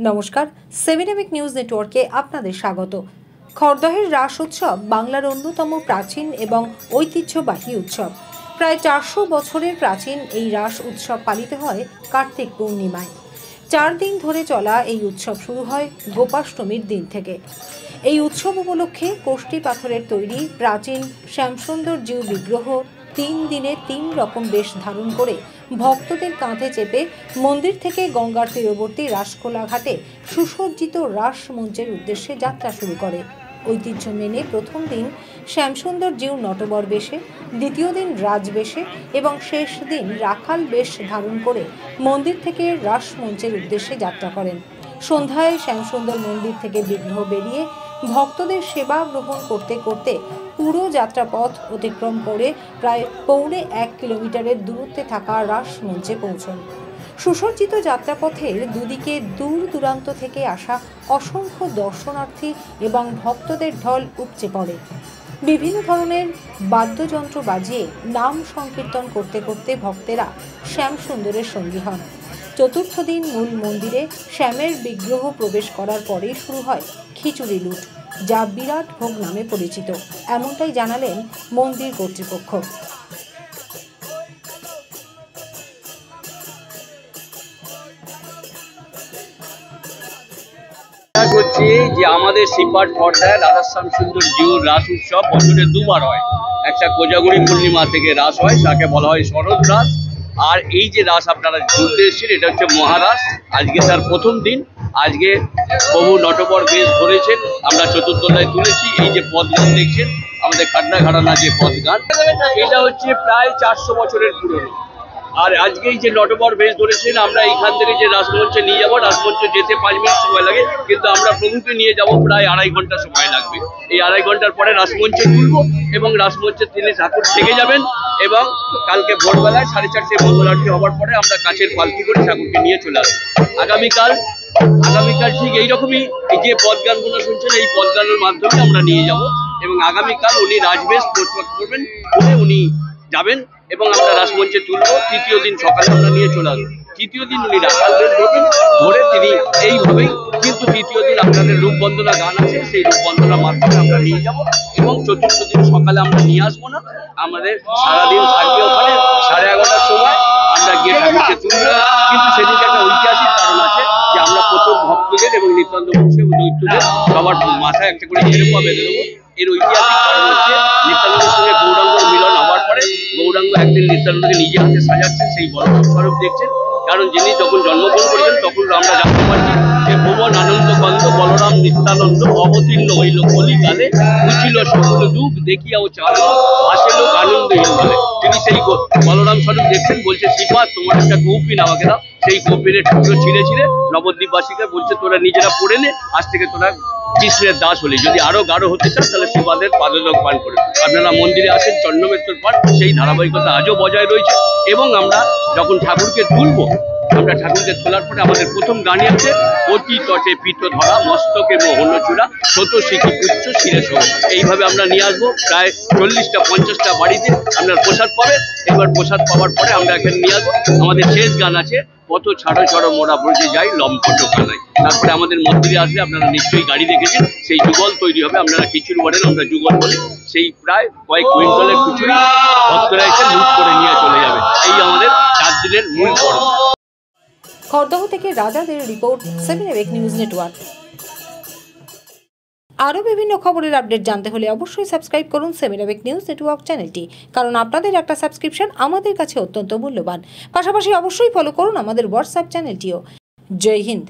নমস্কার, 7 নিউজ নেটওয়ার্কে আপনাদের স্বাগত। খড়দহের রাস উৎসব বাংলার অন্যতম প্রাচীন এবং ঐতিহ্যবাহী উৎসব। প্রায় 400 বছরের প্রাচীন এই রাস উৎসব পালিত হয় কার্তিক পূর্ণিমায়। 4 দিন ধরে চলা এই উৎসব শুরু হয় গোপাষ্টমীর দিন থেকে। এই উৎসব উপলক্ষে কোষ্ঠী পাথরের তৈরি প্রাচীন শ্যামসুন্দর জিউ বিগ্রহ 3 দিনে 3 রকম বেশ ধারণ করে ভক্তদের কাঁধে চেপে মন্দির থেকে গঙ্গার তীরবর্তী রাসকোলা ঘাটে সুসজ্জিত রাস মঞ্চের উদ্দেশ্যে যাত্রা শুরু করে। ঐতিহ্য মেনে প্রথম দিন শ্যামসুন্দর জিউ নটবর বেশে, দ্বিতীয় দিন রাজবেশে এবং শেষ দিন রাখাল বেশ ধারণ করে মন্দির থেকে রাস মঞ্চের উদ্দেশ্যে যাত্রা করেন। সন্ধ্যায় শ্যামসুন্দর মন্দির থেকে বিগ্রহ বেরিয়ে ভক্তদের সেবা গ্রহণ করতে করতে পুরো যাত্রাপথ অতিক্রম করে প্রায় পৌনে 1 কিলোমিটারের দূরত্বে থাকা রাস মঞ্চে পৌঁছন। সুসজ্জিত যাত্রাপথের দুদিকে দূর দূরান্ত থেকে আসা অসংখ্য দর্শনার্থী এবং ভক্তদের ঢল উপচে পড়ে। বিভিন্ন ধরনের বাদ্যযন্ত্র বাজিয়ে নাম সংকীর্তন করতে করতে ভক্তেরা শ্যামসুন্দরের সঙ্গী হন। চতুর্থ দিন মূল মন্দিরে শ্যামের বিগ্রহ প্রবেশ করার পরেই শুরু হয় খিচুড়ি লুট, যা বিরাট ভোগ নামে পরিচিত। এমনটাই জানালেন মন্দির কর্তৃপক্ষ। হচ্ছে যে আমাদের শিবপাট খড়দায় রাধা শ্যামসুন্দর জিউর রাস উৎসব বছরে দুবার হয়। একটা কোজাগরি পূর্ণিমা থেকে রাস হয়, তাকে বলা হয় শরৎ রাস। আর এই যে রাস আপনারা ঘুরতে এসেছেন, এটা হচ্ছে মহারাস। আজকে তার প্রথম দিন। আজকে বহু নটবর বেশ ধরেছেন, আমরা চতুর্থলায় তুলেছি। এই যে পদগান দেখছেন, আমাদের খান্না ঘাড়ানা যে পদগান, এটা হচ্ছে প্রায় 400 বছরের পুরনো। আর আজকে এই যে নটবর বেশ ধরেছেন, আমরা এইখান থেকে যে রাসমঞ্চে নিয়ে যাবো, রাসমঞ্চে যেতে 5 মিনিট সময় লাগে, কিন্তু আমরা প্রভুকে নিয়ে যাব প্রায় 2.5 ঘন্টা সময় লাগবে। এই 2.5 ঘন্টার পরে রাসমঞ্চে তুলবো এবং রাসমঞ্চে তিনি ঠাকুর থেকে যাবেন এবং কালকে ভোরবেলায় 4:30 মঙ্গল আরতি হওয়ার পরে আমরা কাছের পালকি করে ঠাকুরকে নিয়ে চলে আসবো। আগামীকাল ঠিক এইরকমই এই যে পদগানগুলো শুনছেন, এই পদগানের মাধ্যমে আমরা নিয়ে যাব এবং আগামীকাল উনি রাজবেশ করবেন, করে উনি যাবেন এবং আমরা রাসমঞ্চে তুলবো। তৃতীয় দিন সকালে আমরা নিয়ে চলে আসবো। তৃতীয় দিন উনি রাখাল বেশ ধরবেন, ধরে তিনি এইভাবেই, কিন্তু তৃতীয় দিন আপনাদের রূপবন্দনা গান আছে, সেই রূপবন্দনার মাধ্যমে আমরা নিয়ে যাব এবং চতুর্থ দিন সকালে আমরা নিয়ে আসবো না, আমাদের সারাদিন থাকবে ওখানে। 11:30টার সময় আমরা গিয়ে ঠাকুরকে তুলবো। কিন্তু সেদিকে একটা ঐতিহাসিক কারণ আছে যে আমরা প্রথম ভক্তদের এবং নিত্যান্ত বংশে দৈত্যদের সবার মাথায় একটা করে ছেড়ে বেঁধে দেবো। এর ঐতিহাসিক কারণ হচ্ছে নিত্যানন্দের সঙ্গে গৌরাঙ্গর মিলন হওয়ার পরে গৌরাঙ্গ একদিন নিত্যানন্দকে নিজে হাতে সাজাচ্ছেন, সেই বলরাম স্বরূপ দেখছেন। কারণ যিনি যখন জন্মগ্রহণ করেছেন তখন আমরা জানতে পারছি যে ভুবন আনন্দ গন্ধ বলরাম নিত্যানন্দ অবতীর্ণ হইল কলিকালে, বুঝিল সকল দুঃখ দেখিয়া ও চালো আসে লোক আনন্দ হিলবলে। তিনি সেই বলরাম স্বরূপ দেখছেন, বলছে শিবা তোমার একটা কৌপিন আমাকে দাও। সেই কৌপিনের টুকরো ছিঁড়ে নবদ্বীপবাসীকে বলছে তোরা নিজেরা পড়ে নে, আজ থেকে তোরা কৃষ্ণের দাস হলি। যদি আরো গাঢ় হতে চান তাহলে শিবাদের পাদযোগ পান করে আপনারা মন্দিরে আসেন, চন্দ্রমেশ্বর পান, সেই ধারাবাহিকতা আজও বজায় রয়েছে। এবং আমরা যখন ঠাকুরকে তুলবো, আমরা ঠাকুরকে তোলার পরে আমাদের প্রথম গানই আছে অতি তটে পিত ধরা মস্তকে মোহন চূড়া শত শিখি পুচ্ছ শিরে সহ। এইভাবে আমরা নিয়ে আসবো প্রায় 40-50টা বাড়িতে আপনার প্রসাদ পাবে। এবার প্রসাদ পাওয়ার পরে আমরা এখানে নিয়ে আসবো। আমাদের শেষ গান আছে কত ছাড়ো ছাড়ো মোরা বসে যাই লম্পট কানায়। তারপরে আমাদের মন্দিরে আসলে আপনারা নিশ্চয়ই গাড়ি দেখেছেন, সেই যুগল তৈরি হবে। আপনারা খিচুড়ি বলেন, আমরা যুগল বলি। সেই প্রায় কয়েক কুইন্টালের খিচুড়ি ভক্তরা এসে লুট করে নিয়ে চলে যাবে। এই আমাদের 4 দিনের মূল পর্ব। খড়দহ থেকে রাজাদের রিপোর্ট, 7 নিউজ নেটওয়ার্ক। আরও বিভিন্ন খবরের আপডেট জানতে হলে অবশ্যই সাবস্ক্রাইব করুন 7 নিউজ নেটওয়ার্ক চ্যানেলটি, কারণ আপনাদের একটা সাবস্ক্রিপশন আমাদের কাছে অত্যন্ত মূল্যবান। পাশাপাশি অবশ্যই ফলো করুন আমাদের হোয়াটসঅ্যাপ চ্যানেলটিও। জয় হিন্দ।